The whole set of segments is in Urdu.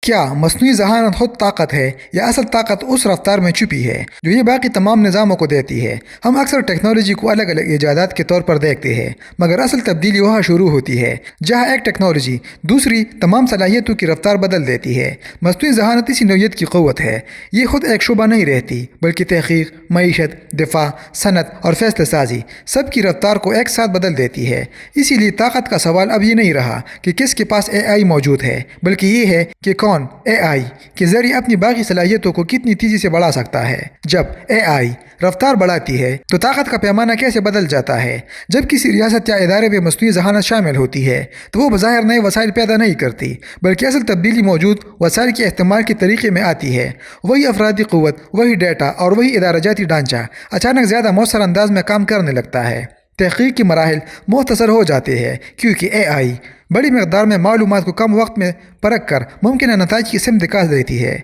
کیا مصنوعی ذہانت خود طاقت ہے یا اصل طاقت اس رفتار میں چھپی ہے جو یہ باقی تمام نظاموں کو دیتی ہے؟ ہم اکثر ٹیکنالوجی کو الگ الگ ایجادات کے طور پر دیکھتے ہیں، مگر اصل تبدیلی وہاں شروع ہوتی ہے جہاں ایک ٹیکنالوجی دوسری تمام صلاحیتوں کی رفتار بدل دیتی ہے۔ مصنوعی ذہانت اسی نوعیت کی قوت ہے۔ یہ خود ایک شعبہ نہیں رہتی، بلکہ تحقیق، معیشت، دفاع، صنعت اور فیصلہ سازی سب کی رفتار کو ایک ساتھ بدل دیتی ہے۔ اسی لیے طاقت کا سوال اب یہ نہیں رہا کہ کس کے پاس اے آئی موجود ہے، بلکہ یہ ہے کہ کون اے آئی کے ذریعے اپنی باقی صلاحیتوں کو کتنی تیزی سے بڑھا سکتا ہے۔ جب اے آئی رفتار بڑھاتی ہے تو طاقت کا پیمانہ کیسے بدل جاتا ہے؟ جب کسی ریاست یا ادارے میں مصنوعی ذہانت شامل ہوتی ہے تو وہ بظاہر نئے وسائل پیدا نہیں کرتی، بلکہ اصل تبدیلی موجود وسائل کے استعمال کے طریقے میں آتی ہے۔ وہی افرادی قوت، وہی ڈیٹا اور وہی ادارہ جاتی ڈھانچہ اچانک زیادہ مؤثر انداز میں کام کرنے لگتا ہے۔ تحقیق کے مراحل مختصر ہو جاتے ہیں کیونکہ اے آئی بڑی مقدار میں معلومات کو کم وقت میں پرکھ کر ممکنہ نتائج کی سمت دکھا دیتی ہے۔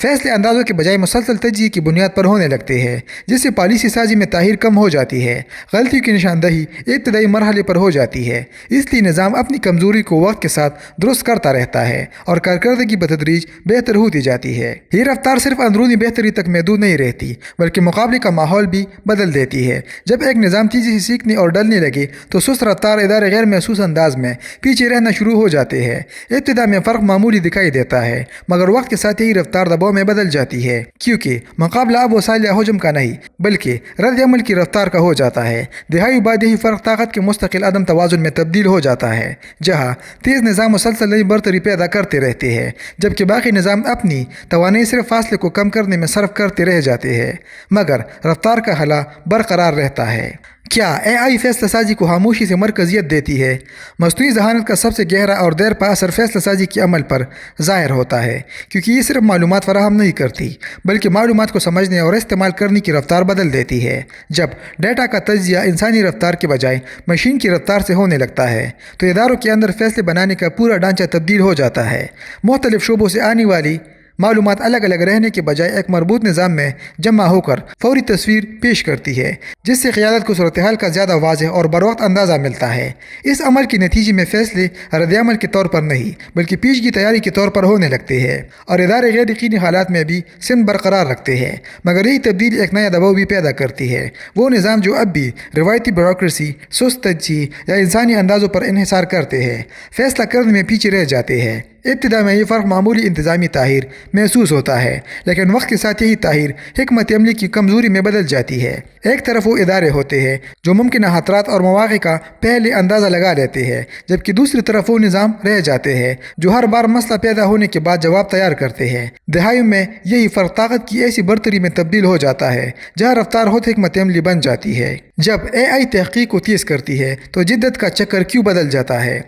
فیصلے اندازوں کے بجائے مسلسل تجزیے کی بنیاد پر ہونے لگتے ہیں، جس سے پالیسی سازی میں تاخیر کم ہو جاتی ہے۔ غلطیوں کی نشاندہی ابتدائی مرحلے پر ہو جاتی ہے، اس لیے نظام اپنی کمزوری کو وقت کے ساتھ درست کرتا رہتا ہے اور کارکردگی بتدریج بہتر ہوتی جاتی ہے۔ یہ رفتار صرف اندرونی بہتری تک محدود نہیں رہتی، بلکہ مقابلے کا ماحول بھی بدل دیتی ہے۔ جب ایک نظام تیزی سے سیکھنے اور ڈلنے لگے تو سست رفتار ادارے غیر محسوس انداز میں پیچھے رہنا شروع ہو جاتے ہیں۔ ابتدا میں فرق معمولی دکھائی دیتا ہے، مگر وقت کے ساتھ یہی رفتار دباؤ میں بدل جاتی ہے، کیونکہ مقابلہ اب وسائل یا حجم کا نہیں بلکہ رد عمل کی رفتار کا ہو جاتا ہے۔ دہائی بعد یہی فرق طاقت کے مستقل عدم توازن میں تبدیل ہو جاتا ہے، جہاں تیز نظام مسلسل نئی برتری پیدا کرتے رہتے ہیں، جبکہ باقی نظام اپنی توانائی صرف فاصلے کو کم کرنے میں صرف کرتے رہ جاتے ہیں، مگر رفتار کا حلہ برقرار رہتا ہے۔ کیا اے آئی فیصلہ سازی کو خاموشی سے مرکزیت دیتی ہے؟ مصنوعی ذہانت کا سب سے گہرا اور دیر پا اثر فیصلہ سازی کے عمل پر ظاہر ہوتا ہے، کیونکہ یہ صرف معلومات فراہم نہیں کرتی بلکہ معلومات کو سمجھنے اور استعمال کرنے کی رفتار بدل دیتی ہے۔ جب ڈیٹا کا تجزیہ انسانی رفتار کے بجائے مشین کی رفتار سے ہونے لگتا ہے تو اداروں کے اندر فیصلے بنانے کا پورا ڈھانچہ تبدیل ہو جاتا ہے۔ مختلف شعبوں سے آنے والی معلومات الگ الگ رہنے کے بجائے ایک مربوط نظام میں جمع ہو کر فوری تصویر پیش کرتی ہے، جس سے قیادت کو صورتحال کا زیادہ واضح اور بروقت اندازہ ملتا ہے۔ اس عمل کے نتیجے میں فیصلے رد عمل کے طور پر نہیں بلکہ پیشگی تیاری کے طور پر ہونے لگتے ہیں اور ادارے غیر یقینی حالات میں بھی سمت برقرار رکھتے ہیں۔ مگر یہی تبدیلی ایک نیا دباؤ بھی پیدا کرتی ہے۔ وہ نظام جو اب بھی روایتی بیوروکریسی، سست تجزیے یا انسانی اندازوں پر انحصار کرتے ہیں، فیصلہ کرنے میں پیچھے رہ جاتے ہیں۔ ابتدا میں یہ فرق معمولی انتظامی تاخیر محسوس ہوتا ہے، لیکن وقت کے ساتھ یہی تاخیر حکمت عملی کی کمزوری میں بدل جاتی ہے۔ ایک طرف وہ ادارے ہوتے ہیں جو ممکنہ خطرات اور مواقع کا پہلے اندازہ لگا لیتے ہیں، جبکہ دوسری طرف وہ نظام رہ جاتے ہیں جو ہر بار مسئلہ پیدا ہونے کے بعد جواب تیار کرتے ہیں۔ دہائیوں میں یہی فرق طاقت کی ایسی برتری میں تبدیل ہو جاتا ہے جہاں رفتار خود حکمت عملی بن جاتی ہے۔ جب اے آئی تحقیق کو تیز کرتی ہے تو جدت کا چکر کیوں بدل جاتا ہے؟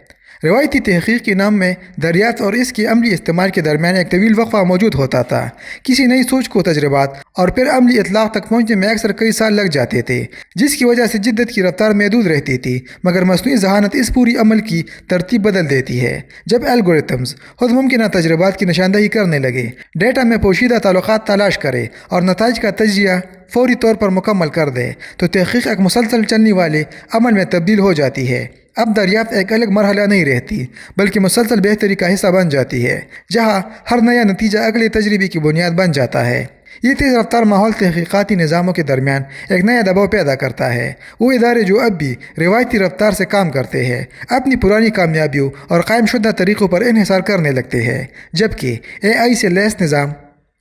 روایتی تحقیق کے نام میں دریافت اور اس کے عملی استعمال کے درمیان ایک طویل وقفہ موجود ہوتا تھا۔ کسی نئی سوچ کو تجربات اور پھر عملی اطلاق تک پہنچنے میں اکثر کئی سال لگ جاتے تھے، جس کی وجہ سے جدت کی رفتار محدود رہتی تھی۔ مگر مصنوعی ذہانت اس پوری عمل کی ترتیب بدل دیتی ہے۔ جب الگورتھمز خود ممکنہ تجربات کی نشاندہی کرنے لگے، ڈیٹا میں پوشیدہ تعلقات تلاش کرے اور نتائج کا تجزیہ فوری طور پر مکمل کر دے تو تحقیق ایک مسلسل چلنے والے عمل میں تبدیل ہو جاتی ہے۔ اب دریافت ایک الگ مرحلہ نہیں رہتی بلکہ مسلسل بہتری کا حصہ بن جاتی ہے، جہاں ہر نیا نتیجہ اگلے تجربے کی بنیاد بن جاتا ہے۔ یہ تیز رفتار ماحول تحقیقاتی نظاموں کے درمیان ایک نیا دباؤ پیدا کرتا ہے۔ وہ ادارے جو اب بھی روایتی رفتار سے کام کرتے ہیں اپنی پرانی کامیابیوں اور قائم شدہ طریقوں پر انحصار کرنے لگتے ہیں، جبکہ اے آئی سے لیس نظام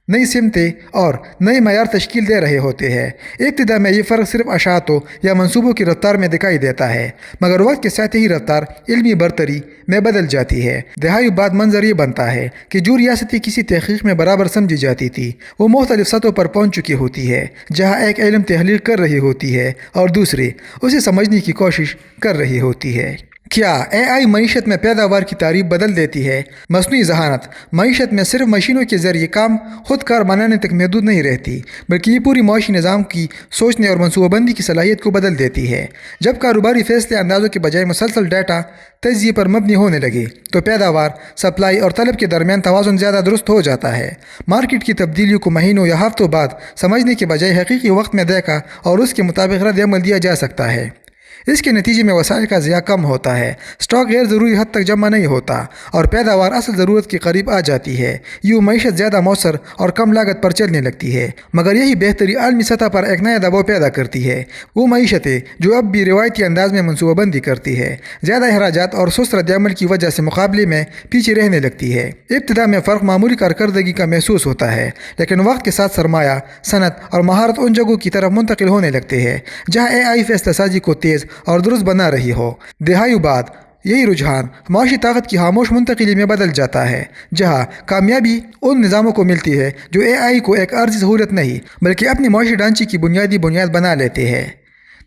نئی سمتیں اور نئے معیار تشکیل دے رہے ہوتے ہیں۔ ابتدا میں یہ فرق صرف اشاعتوں یا منصوبوں کی رفتار میں دکھائی دیتا ہے، مگر وقت کے ساتھ یہی رفتار علمی برتری میں بدل جاتی ہے۔ دہائی بعد منظر یہ بنتا ہے کہ جو ریاستیں کسی تحقیق میں برابر سمجھی جاتی تھی وہ مختلف سطحوں پر پہنچ چکی ہوتی ہے، جہاں ایک علم تحلیل کر رہی ہوتی ہے اور دوسری اسے سمجھنے کی کوشش کر رہی ہوتی ہے۔ کیا اے آئی معیشت میں پیداوار کی تعریف بدل دیتی ہے؟ مصنوعی ذہانت معیشت میں صرف مشینوں کے ذریعے کام خود کار بنانے تک محدود نہیں رہتی، بلکہ یہ پوری معاشی نظام کی سوچنے اور منصوبہ بندی کی صلاحیت کو بدل دیتی ہے۔ جب کاروباری فیصلے اندازوں کے بجائے مسلسل ڈیٹا تجزیے پر مبنی ہونے لگے تو پیداوار، سپلائی اور طلب کے درمیان توازن زیادہ درست ہو جاتا ہے۔ مارکیٹ کی تبدیلیوں کو مہینوں یا ہفتوں بعد سمجھنے کے بجائے حقیقی وقت میں دیکھا اور اس کے مطابق رد عمل دیا جا سکتا ہے۔ اس کے نتیجے میں وسائل کا ضیاع کم ہوتا ہے، اسٹاک غیر ضروری حد تک جمع نہیں ہوتا اور پیداوار اصل ضرورت کے قریب آ جاتی ہے۔ یوں معیشت زیادہ مؤثر اور کم لاگت پر چلنے لگتی ہے، مگر یہی بہتری عالمی سطح پر ایک نیا دباؤ پیدا کرتی ہے۔ وہ معیشتیں جو اب بھی روایتی انداز میں منصوبہ بندی کرتی ہے، زیادہ اخراجات اور سست رد عمل کی وجہ سے مقابلے میں پیچھے رہنے لگتی ہے۔ ابتدا میں فرق معمولی کارکردگی کا محسوس ہوتا ہے، لیکن وقت کے ساتھ سرمایہ، صنعت اور مہارت ان جگہوں کی طرف منتقل ہونے لگتے ہیں جہاں اے آئی فیصلہ سازی کو تیز اور درست بنا رہی ہو۔ دہائیوں بعد یہی رجحان معاشی طاقت کی خاموش منتقلی میں بدل جاتا ہے، جہاں کامیابی ان نظاموں کو ملتی ہے جو اے آئی کو ایک عارضی سہولت نہیں بلکہ اپنی معاشی ڈھانچے کی بنیاد بنا لیتے ہیں۔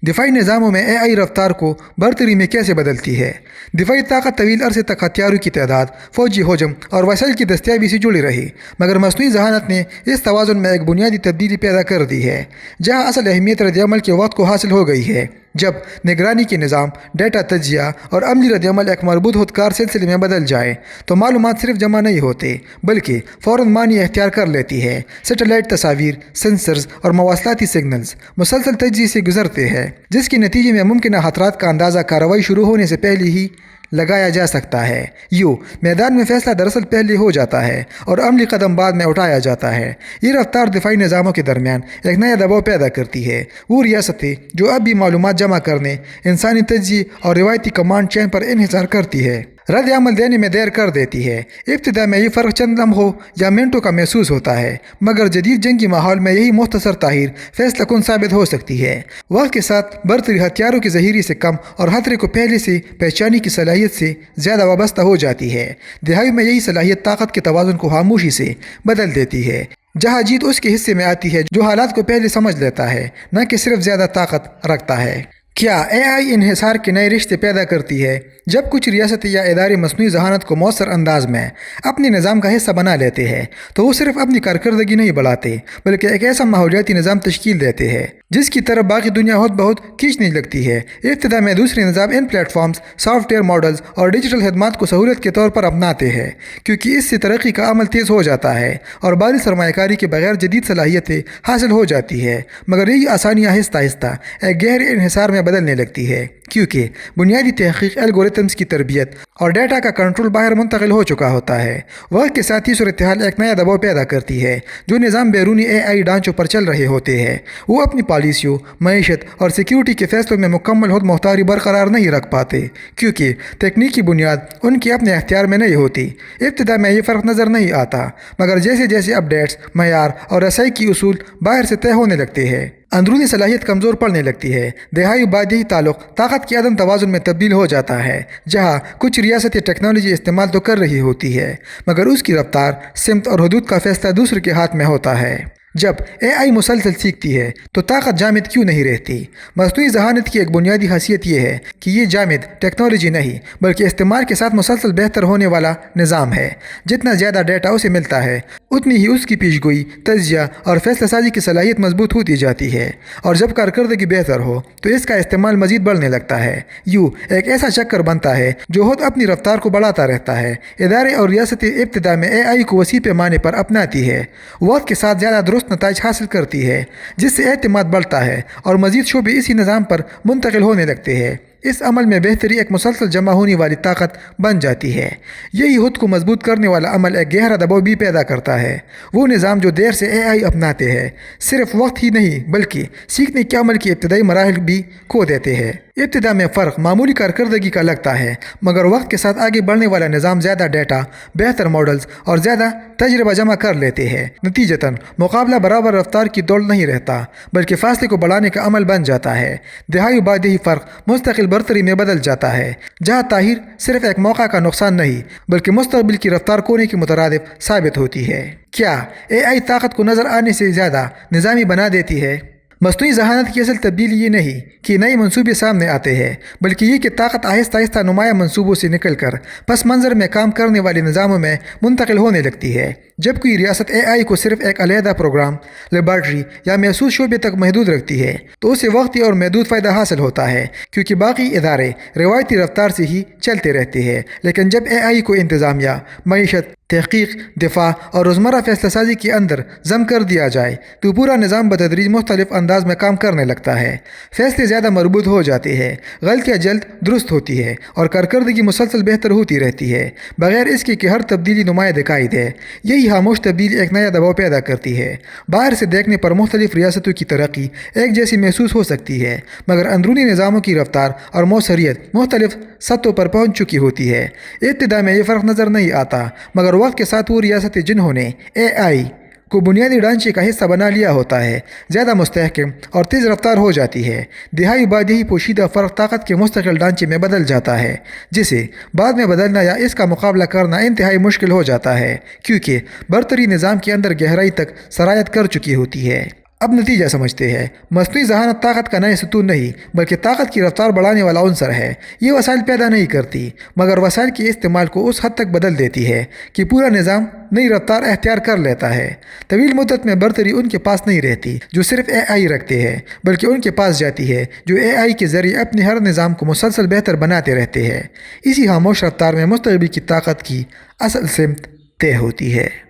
دفاعی نظاموں میں اے آئی رفتار کو برتری میں کیسے بدلتی ہے؟ دفاعی طاقت طویل عرصے تک ہتھیاروں کی تعداد، فوجی حجم اور وسائل کی دستیابی سے جڑی رہی، مگر مصنوعی ذہانت نے اس توازن میں ایک بنیادی تبدیلی پیدا کر دی ہے، جہاں اصل اہمیت رد عمل کے وقت کو حاصل ہو گئی ہے۔ جب نگرانی کے نظام، ڈیٹا تجزیہ اور عملی رد عمل ایک مربوط خودکار سلسلے میں بدل جائے تو معلومات صرف جمع نہیں ہوتے بلکہ فوراً معنی اختیار کر لیتی ہے۔ سیٹلائٹ تصاویر، سینسرز اور مواصلاتی سگنلز مسلسل تجزیے سے گزرتے ہیں، جس کے نتیجے میں ممکنہ خطرات کا اندازہ کارروائی شروع ہونے سے پہلے ہی لگایا جا سکتا ہے۔ یوں میدان میں فیصلہ دراصل پہلے ہو جاتا ہے اور عملی قدم بعد میں اٹھایا جاتا ہے۔ یہ رفتار دفاعی نظاموں کے درمیان ایک نیا دباؤ پیدا کرتی ہے۔ وہ ریاستیں جو اب بھی معلومات جمع کرنے، انسانی تجزیے اور روایتی کمانڈ چین پر انحصار کرتی ہے، رد عمل دینے میں دیر کر دیتی ہے۔ ابتدا میں یہ فرق چند لمحوں یا منٹوں کا محسوس ہوتا ہے، مگر جدید جنگی ماحول میں یہی مختصر تاخیر فیصلہ کن ثابت ہو سکتی ہے۔ وقت کے ساتھ برتری ہتھیاروں کے ذخیرے سے کم اور خطرے کو پہلے سے پہچاننے کی صلاحیت سے زیادہ وابستہ ہو جاتی ہے۔ دہائیوں میں یہی صلاحیت طاقت کے توازن کو خاموشی سے بدل دیتی ہے، جہاں جیت اس کے حصے میں آتی ہے جو حالات کو پہلے سمجھ لیتا ہے، نہ کہ صرف زیادہ طاقت رکھتا ہے۔ کیا اے آئی انحصار کے نئے رشتے پیدا کرتی ہے؟ جب کچھ ریاستیں یا ادارے مصنوعی ذہانت کو مؤثر انداز میں اپنے نظام کا حصہ بنا لیتے ہیں تو وہ صرف اپنی کارکردگی نہیں بڑھاتے بلکہ ایک ایسا ماحولیاتی نظام تشکیل دیتے ہیں جس کی طرف باقی دنیا بہت کھینچنے لگتی ہے۔ ابتدا میں دوسرے نظام ان platforms, software models اور ڈیجیٹل خدمات کو سہولت کے طور پر اپناتے ہیں، کیونکہ اس سے ترقی کا عمل تیز ہو جاتا ہے اور بھاری سرمایہ کاری کے بغیر جدید صلاحیتیں حاصل ہو جاتی ہے۔ مگر یہی آسانیاں آہستہ آہستہ ایک گہرے انحصار میں بدلنے لگتی ہے، کیونکہ بنیادی تحقیق، الگورتھمز کی تربیت اور ڈیٹا کا کنٹرول باہر منتقل ہو چکا ہوتا ہے۔ وقت کے ساتھ ہی صورتحال ایک نیا دباؤ پیدا کرتی ہے۔ جو نظام بیرونی اے آئی ڈھانچوں پر چل رہے ہوتے ہیں وہ اپنی پالیسیوں، معیشت اور سیکیورٹی کے فیصلوں میں مکمل خود مختاری برقرار نہیں رکھ پاتے، کیونکہ تکنیکی بنیاد ان کے اپنے اختیار میں نہیں ہوتی۔ ابتدا میں یہ فرق نظر نہیں آتا، مگر جیسے جیسے اپڈیٹس، معیار اور رسائی کی اصول باہر سے طے ہونے لگتے ہیں، اندرونی صلاحیت کمزور پڑنے لگتی ہے۔ دہائی بعد یہی تعلق طاقت کے عدم توازن میں تبدیل ہو جاتا ہے، جہاں کچھ ریاستیں ٹیکنالوجی استعمال تو کر رہی ہوتی ہے مگر اس کی رفتار، سمت اور حدود کا فیصلہ دوسرے کے ہاتھ میں ہوتا ہے۔ جب اے آئی مسلسل سیکھتی ہے تو طاقت جامد کیوں نہیں رہتی؟ مصنوعی ذہانت کی ایک بنیادی خاصیت یہ ہے کہ یہ جامد ٹیکنالوجی نہیں بلکہ استعمال کے ساتھ مسلسل بہتر ہونے والا نظام ہے۔ جتنا زیادہ ڈیٹا اسے ملتا ہے اتنی ہی اس کی پیشگوئی، تجزیہ اور فیصلہ سازی کی صلاحیت مضبوط ہوتی جاتی ہے، اور جب کارکردگی بہتر ہو تو اس کا استعمال مزید بڑھنے لگتا ہے۔ یوں ایک ایسا چکر بنتا ہے جو خود اپنی رفتار کو بڑھاتا رہتا ہے۔ ادارے اور ریاستیں ابتدا میں اے آئی کو وسیع پیمانے پر اپناتی ہے، وقت کے ساتھ زیادہ درست نتائج حاصل کرتی ہے، جس سے اعتماد بڑھتا ہے اور مزید شعبے اسی نظام پر منتقل ہونے لگتے ہیں۔ اس عمل میں بہتری ایک مسلسل جمع ہونے والی طاقت بن جاتی ہے۔ یہی خود کو مضبوط کرنے والا عمل ایک گہرا دباؤ بھی پیدا کرتا ہے۔ وہ نظام جو دیر سے اے آئی اپناتے ہیں صرف وقت ہی نہیں بلکہ سیکھنے کے عمل کے ابتدائی مراحل بھی کھو دیتے ہیں۔ ابتدا میں فرق معمولی کارکردگی کا لگتا ہے، مگر وقت کے ساتھ آگے بڑھنے والا نظام زیادہ ڈیٹا، بہتر ماڈلز اور زیادہ تجربہ جمع کر لیتے ہیں۔ نتیجتاً مقابلہ برابر رفتار کی دوڑ نہیں رہتا بلکہ فاصلے کو بڑھانے کا عمل بن جاتا ہے۔ دہائیوں بعد یہی فرق مستقل برتری میں بدل جاتا ہے، جہاں تاخیر صرف ایک موقع کا نقصان نہیں بلکہ مستقبل کی رفتار کونے کی مترادف ثابت ہوتی ہے۔ کیا اے آئی طاقت کو نظر آنے سے زیادہ نظامی بنا دیتی ہے؟ مصنوعی ذہانت کی اصل تبدیلی یہ نہیں کہ نئے منصوبے سامنے آتے ہیں بلکہ یہ کہ طاقت آہستہ آہستہ نمایاں منصوبوں سے نکل کر پس منظر میں کام کرنے والے نظاموں میں منتقل ہونے لگتی ہے۔ جب کوئی ریاست اے آئی کو صرف ایک علیحدہ پروگرام، لیبارٹری یا محسوس شعبے تک محدود رکھتی ہے تو اسے وقتی اور محدود فائدہ حاصل ہوتا ہے، کیونکہ باقی ادارے روایتی رفتار سے ہی چلتے رہتے ہیں۔ لیکن جب اے آئی کو انتظامیہ، معیشت، تحقیق، دفاع اور روزمرہ فیصلہ سازی کے اندر ضم کر دیا جائے تو پورا نظام بتدریج مختلف انداز میں کام کرنے لگتا ہے۔ فیصلے زیادہ مربوط ہو جاتے ہیں، غلطیاں جلد درست ہوتی ہے اور کارکردگی مسلسل بہتر ہوتی رہتی ہے، بغیر اس کے کہ ہر تبدیلی نمایاں دکھائی دے۔ یہی خاموش تبدیلی ایک نیا دباؤ پیدا کرتی ہے۔ باہر سے دیکھنے پر مختلف ریاستوں کی ترقی ایک جیسی محسوس ہو سکتی ہے، مگر اندرونی نظاموں کی رفتار اور موثریت مختلف سطحوں پر پہنچ چکی ہوتی ہے۔ ابتدا میں یہ فرق نظر نہیں آتا، مگر وقت کے ساتھ وہ ریاستیں جنہوں نے اے آئی کو بنیادی ڈھانچے کا حصہ بنا لیا ہوتا ہے، زیادہ مستحکم اور تیز رفتار ہو جاتی ہے۔ دہائی بعد یہی پوشیدہ فرق طاقت کے مستقل ڈھانچے میں بدل جاتا ہے، جسے بعد میں بدلنا یا اس کا مقابلہ کرنا انتہائی مشکل ہو جاتا ہے، کیونکہ برتری نظام کے اندر گہرائی تک سرایت کر چکی ہوتی ہے۔ اب نتیجہ سمجھتے ہیں۔ مصنوعی ذہانت طاقت کا نئے ستون نہیں، بلکہ طاقت کی رفتار بڑھانے والا عنصر ہے۔ یہ وسائل پیدا نہیں کرتی، مگر وسائل کے استعمال کو اس حد تک بدل دیتی ہے کہ پورا نظام نئی رفتار اختیار کر لیتا ہے۔ طویل مدت میں برتری ان کے پاس نہیں رہتی جو صرف اے آئی رکھتے ہیں، بلکہ ان کے پاس جاتی ہے جو اے آئی کے ذریعے اپنے ہر نظام کو مسلسل بہتر بناتے رہتے ہیں۔ اسی خاموش رفتار میں مستقبل کی طاقت کی اصل سمت طے ہوتی ہے۔